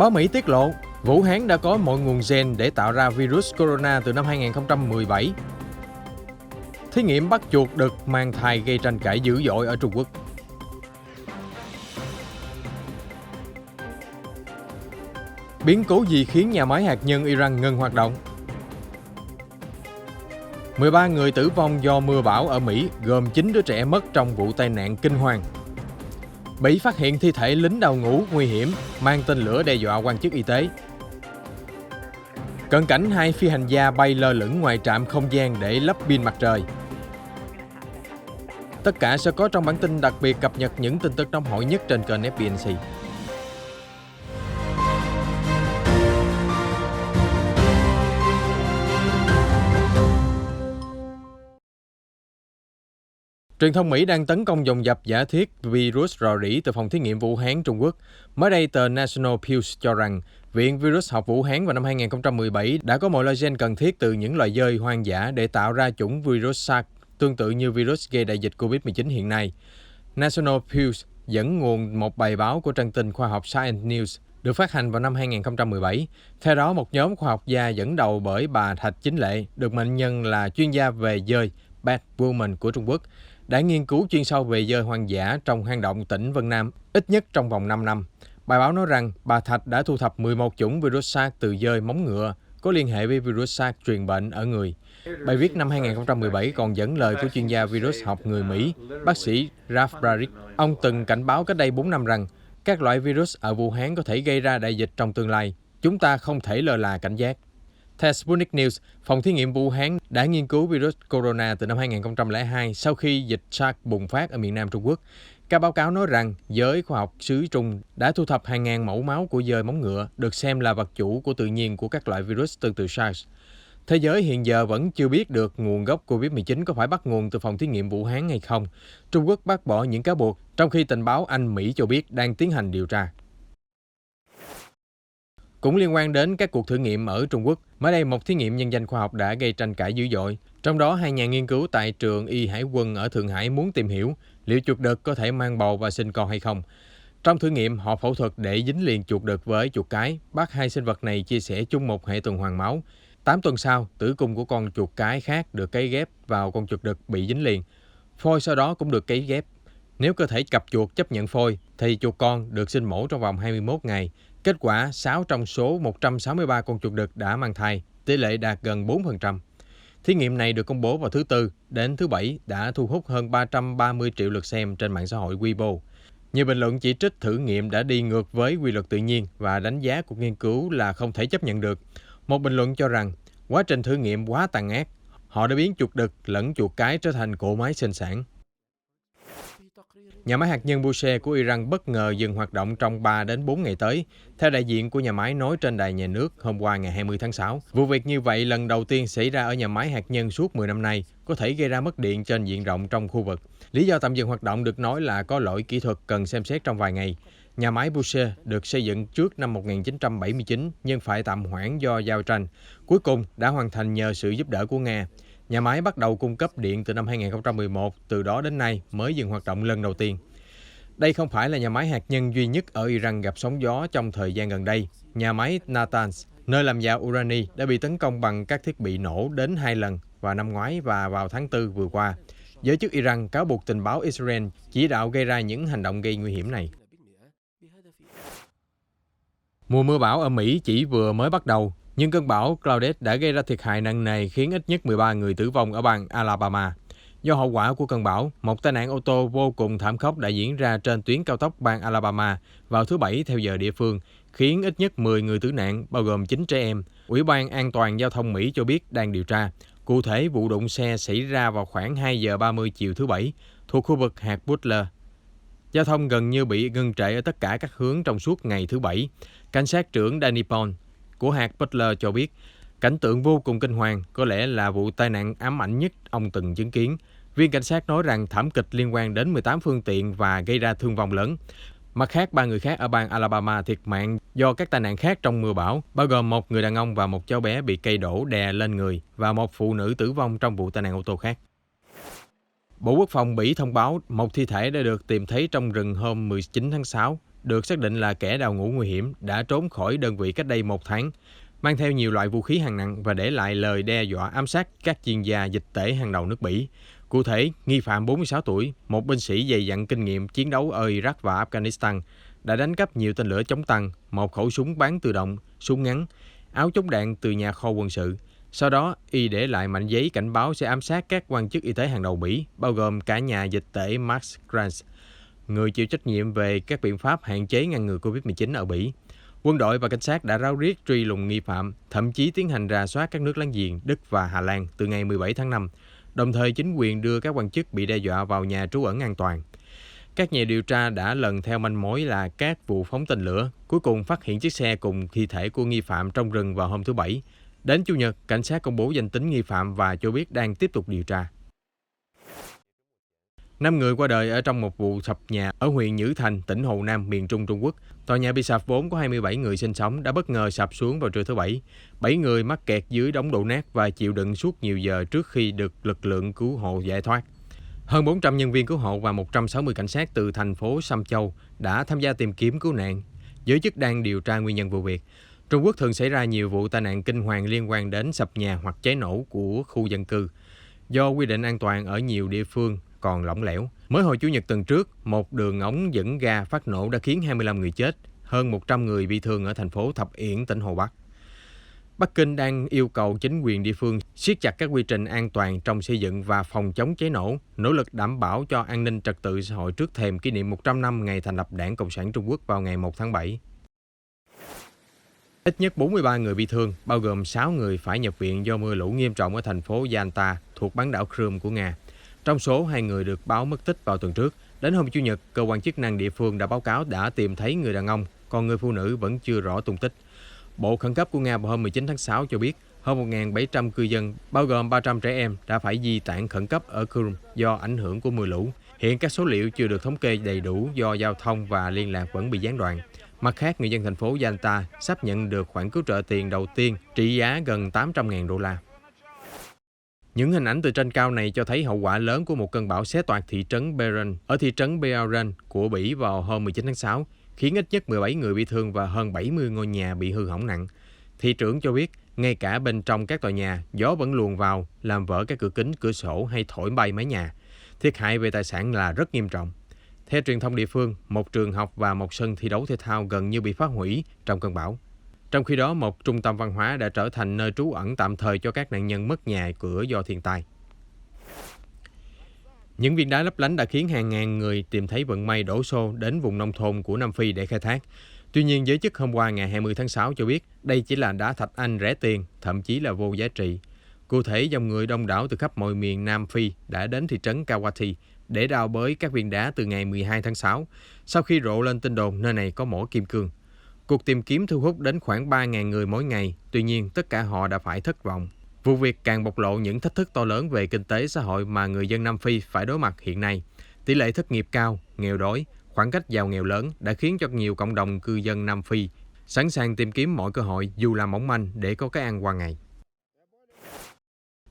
Báo Mỹ tiết lộ, Vũ Hán đã có mọi nguồn gen để tạo ra virus corona từ năm 2017. Thí nghiệm bắt chuột đực mang thai gây tranh cãi dữ dội ở Trung Quốc. Biến cố gì khiến nhà máy hạt nhân Iran ngừng hoạt động? 13 người tử vong do mưa bão ở Mỹ, gồm 9 đứa trẻ mất trong vụ tai nạn kinh hoàng. Bỉ phát hiện thi thể lính đào ngũ nguy hiểm, mang tên lửa đe dọa quan chức y tế. Cận cảnh 2 phi hành gia bay lơ lửng ngoài trạm không gian để lắp pin mặt trời. Tất cả sẽ có trong bản tin đặc biệt cập nhật những tin tức nóng hổi nhất trên kênh FBNC. Truyền thông Mỹ đang tấn công dồn dập giả thiết virus rò rỉ từ phòng thí nghiệm Vũ Hán Trung Quốc. Mới đây, tờ National News cho rằng Viện Virus học Vũ Hán vào năm 2017 đã có mọi loại gen cần thiết từ những loài dơi hoang dã để tạo ra chủng virus SARS tương tự như virus gây đại dịch COVID-19 hiện nay. National News dẫn nguồn một bài báo của trang tin khoa học Science News được phát hành vào năm 2017. Theo đó, một nhóm khoa học gia dẫn đầu bởi bà Thạch Chính Lệ, được mệnh danh là chuyên gia về dơi Bad Woman của Trung Quốc, đã nghiên cứu chuyên sâu về dơi hoang dã trong hang động tỉnh Vân Nam, ít nhất trong vòng 5 năm. Bài báo nói rằng bà Thạch đã thu thập 11 chủng virus SARS từ dơi móng ngựa có liên hệ với virus SARS truyền bệnh ở người. Bài viết năm 2017 còn dẫn lời của chuyên gia virus học người Mỹ, bác sĩ Ralph Baric. Ông từng cảnh báo cách đây 4 năm rằng các loại virus ở Vũ Hán có thể gây ra đại dịch trong tương lai. Chúng ta không thể lơ là cảnh giác. Theo Sputnik News, phòng thí nghiệm Vũ Hán đã nghiên cứu virus corona từ năm 2002 sau khi dịch SARS bùng phát ở miền Nam Trung Quốc. Các báo cáo nói rằng giới khoa học xứ Trung đã thu thập hàng ngàn mẫu máu của dơi móng ngựa, được xem là vật chủ của tự nhiên của các loại virus tương tự SARS. Thế giới hiện giờ vẫn chưa biết được nguồn gốc COVID-19 có phải bắt nguồn từ phòng thí nghiệm Vũ Hán hay không. Trung Quốc bác bỏ những cáo buộc, trong khi tình báo Anh Mỹ cho biết đang tiến hành điều tra. Cũng liên quan đến các cuộc thử nghiệm ở Trung Quốc, mới đây một thí nghiệm nhân danh khoa học đã gây tranh cãi dữ dội. Trong đó, 2 nhà nghiên cứu tại trường Y Hải quân ở Thượng Hải muốn tìm hiểu liệu chuột đực có thể mang bầu và sinh con hay không. Trong thử nghiệm, họ phẫu thuật để dính liền chuột đực với chuột cái, bắt 2 sinh vật này chia sẻ chung một hệ tuần hoàn máu. 8 tuần sau, tử cung của con chuột cái khác được cấy ghép vào con chuột đực bị dính liền. Phôi sau đó cũng được cấy ghép. Nếu cơ thể cặp chuột chấp nhận phôi, thì chuột con được sinh mổ trong vòng 21 ngày. Kết quả, 6 trong số 163 con chuột đực đã mang thai, tỷ lệ đạt gần 4%. Thí nghiệm này được công bố vào thứ Tư, đến thứ Bảy đã thu hút hơn 330 triệu lượt xem trên mạng xã hội Weibo. Nhiều bình luận chỉ trích thử nghiệm đã đi ngược với quy luật tự nhiên và đánh giá cuộc nghiên cứu là không thể chấp nhận được. Một bình luận cho rằng, quá trình thử nghiệm quá tàn ác, họ đã biến chuột đực lẫn chuột cái trở thành cỗ máy sinh sản. Nhà máy hạt nhân Bushehr của Iran bất ngờ dừng hoạt động trong 3 đến 4 ngày tới, theo đại diện của nhà máy nói trên đài nhà nước hôm qua ngày 20 tháng 6. Vụ việc như vậy lần đầu tiên xảy ra ở nhà máy hạt nhân suốt 10 năm nay, có thể gây ra mất điện trên diện rộng trong khu vực. Lý do tạm dừng hoạt động được nói là có lỗi kỹ thuật cần xem xét trong vài ngày. Nhà máy Bushehr được xây dựng trước năm 1979 nhưng phải tạm hoãn do giao tranh. Cuối cùng đã hoàn thành nhờ sự giúp đỡ của Nga. Nhà máy bắt đầu cung cấp điện từ năm 2011, từ đó đến nay mới dừng hoạt động lần đầu tiên. Đây không phải là nhà máy hạt nhân duy nhất ở Iran gặp sóng gió trong thời gian gần đây. Nhà máy Natanz, nơi làm giàu urani, đã bị tấn công bằng các thiết bị nổ đến 2 lần vào năm ngoái và vào tháng 4 vừa qua. Giới chức Iran cáo buộc tình báo Israel chỉ đạo gây ra những hành động gây nguy hiểm này. Mùa mưa bão ở Mỹ chỉ vừa mới bắt đầu, nhưng cơn bão Claudette đã gây ra thiệt hại nặng nề khiến ít nhất 13 người tử vong ở bang Alabama. Do hậu quả của cơn bão, một tai nạn ô tô vô cùng thảm khốc đã diễn ra trên tuyến cao tốc bang Alabama vào thứ Bảy theo giờ địa phương, khiến ít nhất 10 người tử nạn, bao gồm 9 trẻ em. Ủy ban An toàn Giao thông Mỹ cho biết đang điều tra. Cụ thể, vụ đụng xe xảy ra vào khoảng 2 giờ 30 chiều thứ Bảy, thuộc khu vực hạt Butler. Giao thông gần như bị ngừng trệ ở tất cả các hướng trong suốt ngày thứ Bảy. Cảnh sát trưởng Danny Pond của hạt Butler cho biết, cảnh tượng vô cùng kinh hoàng, có lẽ là vụ tai nạn ám ảnh nhất ông từng chứng kiến. Viên cảnh sát nói rằng thảm kịch liên quan đến 18 phương tiện và gây ra thương vong lớn. Mặt khác, 3 người khác ở bang Alabama thiệt mạng do các tai nạn khác trong mưa bão, bao gồm một người đàn ông và một cháu bé bị cây đổ đè lên người và một phụ nữ tử vong trong vụ tai nạn ô tô khác. Bộ Quốc phòng Bỉ thông báo một thi thể đã được tìm thấy trong rừng hôm 19 tháng 6. được xác định là kẻ đào ngũ nguy hiểm, đã trốn khỏi đơn vị cách đây 1 tháng, mang theo nhiều loại vũ khí hạng nặng và để lại lời đe dọa ám sát các chuyên gia dịch tễ hàng đầu nước Bỉ. Cụ thể, nghi phạm 46 tuổi, một binh sĩ dày dặn kinh nghiệm chiến đấu ở Iraq và Afghanistan, đã đánh cắp nhiều tên lửa chống tăng, một khẩu súng bán tự động, súng ngắn, áo chống đạn từ nhà kho quân sự. Sau đó, y để lại mảnh giấy cảnh báo sẽ ám sát các quan chức y tế hàng đầu Bỉ, bao gồm cả nhà dịch tễ Max Grant, người chịu trách nhiệm về các biện pháp hạn chế ngăn ngừa Covid-19 ở Bỉ. Quân đội và cảnh sát đã ráo riết truy lùng nghi phạm, thậm chí tiến hành rà soát các nước láng giềng Đức và Hà Lan từ ngày 17 tháng 5. Đồng thời, chính quyền đưa các quan chức bị đe dọa vào nhà trú ẩn an toàn. Các nhà điều tra đã lần theo manh mối là các vụ phóng tên lửa, cuối cùng phát hiện chiếc xe cùng thi thể của nghi phạm trong rừng vào hôm thứ Bảy. Đến Chủ nhật, cảnh sát công bố danh tính nghi phạm và cho biết đang tiếp tục điều tra. 5 người qua đời ở trong một vụ sập nhà ở huyện Nhữ Thành, tỉnh Hồ Nam, miền Trung Trung Quốc. Tòa nhà bị sập vốn có 27 người sinh sống đã bất ngờ sập xuống vào trưa thứ Bảy. 7 người mắc kẹt dưới đống đổ nát và chịu đựng suốt nhiều giờ trước khi được lực lượng cứu hộ giải thoát. Hơn 400 nhân viên cứu hộ và 160 cảnh sát từ thành phố Sam Châu đã tham gia tìm kiếm cứu nạn. Giới chức đang điều tra nguyên nhân vụ việc. Trung Quốc thường xảy ra nhiều vụ tai nạn kinh hoàng liên quan đến sập nhà hoặc cháy nổ của khu dân cư, do quy định an toàn ở nhiều địa phương còn lỏng lẻo. Mới hồi Chủ nhật tuần trước, một đường ống dẫn ga phát nổ đã khiến 25 người chết, hơn 100 người bị thương ở thành phố Thập Yển, tỉnh Hồ Bắc. Bắc Kinh đang yêu cầu chính quyền địa phương siết chặt các quy trình an toàn trong xây dựng và phòng chống cháy nổ, nỗ lực đảm bảo cho an ninh trật tự xã hội trước thềm kỷ niệm 100 năm ngày thành lập Đảng Cộng sản Trung Quốc vào ngày 1 tháng 7. Ít nhất 43 người bị thương, bao gồm 6 người phải nhập viện do mưa lũ nghiêm trọng ở thành phố Yalta thuộc bán đảo Crimea của Nga. Trong số 2 người được báo mất tích vào tuần trước, đến hôm Chủ nhật, cơ quan chức năng địa phương đã báo cáo đã tìm thấy người đàn ông, còn người phụ nữ vẫn chưa rõ tung tích. Bộ Khẩn cấp của Nga vào hôm 19 tháng 6 cho biết hơn 1.700 cư dân, bao gồm 300 trẻ em, đã phải di tản khẩn cấp ở Crimea do ảnh hưởng của mưa lũ. Hiện các số liệu chưa được thống kê đầy đủ do giao thông và liên lạc vẫn bị gián đoạn. Mặt khác, người dân thành phố Yalta sắp nhận được khoản cứu trợ tiền đầu tiên trị giá gần 800.000 đô la. Những hình ảnh từ trên cao này cho thấy hậu quả lớn của một cơn bão xé toạc thị trấn Beran ở thị trấn Bearan của Bỉ vào hôm 19 tháng 6, khiến ít nhất 17 người bị thương và hơn 70 ngôi nhà bị hư hỏng nặng. Thị trưởng cho biết, ngay cả bên trong các tòa nhà, gió vẫn luồn vào, làm vỡ các cửa kính, cửa sổ hay thổi bay mái nhà. Thiệt hại về tài sản là rất nghiêm trọng. Theo truyền thông địa phương, một trường học và một sân thi đấu thể thao gần như bị phá hủy trong cơn bão. Trong khi đó, một trung tâm văn hóa đã trở thành nơi trú ẩn tạm thời cho các nạn nhân mất nhà cửa do thiên tai. Những viên đá lấp lánh đã khiến hàng ngàn người tìm thấy vận may đổ xô đến vùng nông thôn của Nam Phi để khai thác. Tuy nhiên, giới chức hôm qua ngày 20 tháng 6 cho biết đây chỉ là đá thạch anh rẻ tiền, thậm chí là vô giá trị. Cụ thể, dòng người đông đảo từ khắp mọi miền Nam Phi đã đến thị trấn Kawati để đào bới các viên đá từ ngày 12 tháng 6, sau khi rộ lên tin đồn nơi này có mỏ kim cương. Cuộc tìm kiếm thu hút đến khoảng 3.000 người mỗi ngày, tuy nhiên tất cả họ đã phải thất vọng. Vụ việc càng bộc lộ những thách thức to lớn về kinh tế xã hội mà người dân Nam Phi phải đối mặt hiện nay. Tỷ lệ thất nghiệp cao, nghèo đói, khoảng cách giàu nghèo lớn đã khiến cho nhiều cộng đồng cư dân Nam Phi sẵn sàng tìm kiếm mọi cơ hội dù là mỏng manh để có cái ăn qua ngày.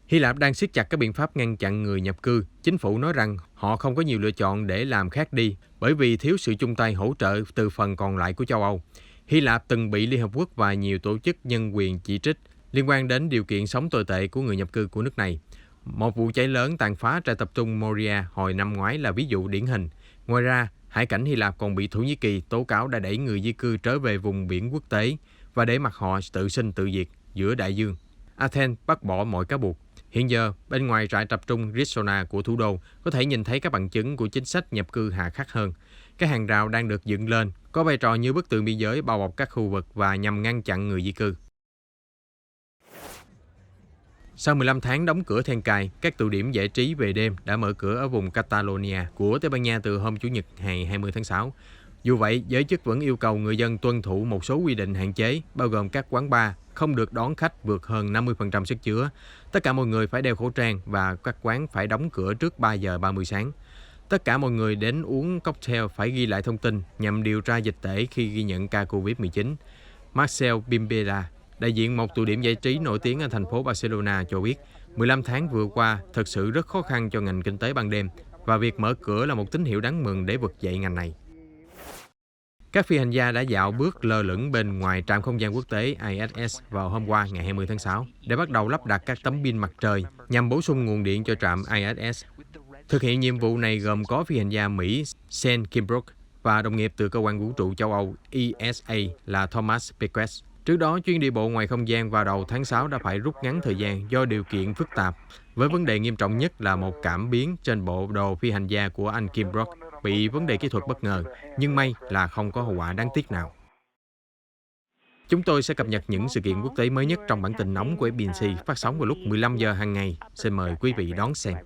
Hy Lạp đang siết chặt các biện pháp ngăn chặn người nhập cư. Chính phủ nói rằng họ không có nhiều lựa chọn để làm khác đi bởi vì thiếu sự chung tay hỗ trợ từ phần còn lại của châu Âu. Hy Lạp từng bị Liên Hợp Quốc và nhiều tổ chức nhân quyền chỉ trích liên quan đến điều kiện sống tồi tệ của người nhập cư của nước này. Một vụ cháy lớn tàn phá trại tập trung Moria hồi năm ngoái là ví dụ điển hình. Ngoài ra, hải cảnh Hy Lạp còn bị Thổ Nhĩ Kỳ tố cáo đã đẩy người di cư trở về vùng biển quốc tế và để mặc họ tự sinh tự diệt giữa đại dương. Athens bác bỏ mọi cáo buộc. Hiện giờ, bên ngoài trại tập trung Rizona của thủ đô có thể nhìn thấy các bằng chứng của chính sách nhập cư hà khắc hơn. Các hàng rào đang được dựng lên, có vai trò như bức tường biên giới bao bọc các khu vực và nhằm ngăn chặn người di cư. Sau 15 tháng đóng cửa then cài, các tụ điểm giải trí về đêm đã mở cửa ở vùng Catalonia của Tây Ban Nha từ hôm Chủ nhật ngày 20 tháng 6. Dù vậy, giới chức vẫn yêu cầu người dân tuân thủ một số quy định hạn chế, bao gồm các quán bar không được đón khách vượt hơn 50% sức chứa. Tất cả mọi người phải đeo khẩu trang và các quán phải đóng cửa trước 3 giờ 30 sáng. Tất cả mọi người đến uống cocktail phải ghi lại thông tin nhằm điều tra dịch tễ khi ghi nhận ca Covid-19. Marcel Bimbela, đại diện một tụ điểm giải trí nổi tiếng ở thành phố Barcelona cho biết, 15 tháng vừa qua thật sự rất khó khăn cho ngành kinh tế ban đêm và việc mở cửa là một tín hiệu đáng mừng để vực dậy ngành này. Các phi hành gia đã dạo bước lơ lửng bên ngoài trạm không gian quốc tế ISS vào hôm qua ngày 20 tháng 6 để bắt đầu lắp đặt các tấm pin mặt trời nhằm bổ sung nguồn điện cho trạm ISS. Thực hiện nhiệm vụ này gồm có phi hành gia Mỹ Sean Kimbrough và đồng nghiệp từ cơ quan vũ trụ châu Âu ESA là Thomas Pesquet. Trước đó, chuyến đi bộ ngoài không gian vào đầu tháng 6 đã phải rút ngắn thời gian do điều kiện phức tạp, với vấn đề nghiêm trọng nhất là một cảm biến trên bộ đồ phi hành gia của anh Kimbrough bị vấn đề kỹ thuật bất ngờ, nhưng may là không có hậu quả đáng tiếc nào. Chúng tôi sẽ cập nhật những sự kiện quốc tế mới nhất trong bản tin nóng của FBNC phát sóng vào lúc 15 giờ hàng ngày. Xin mời quý vị đón xem.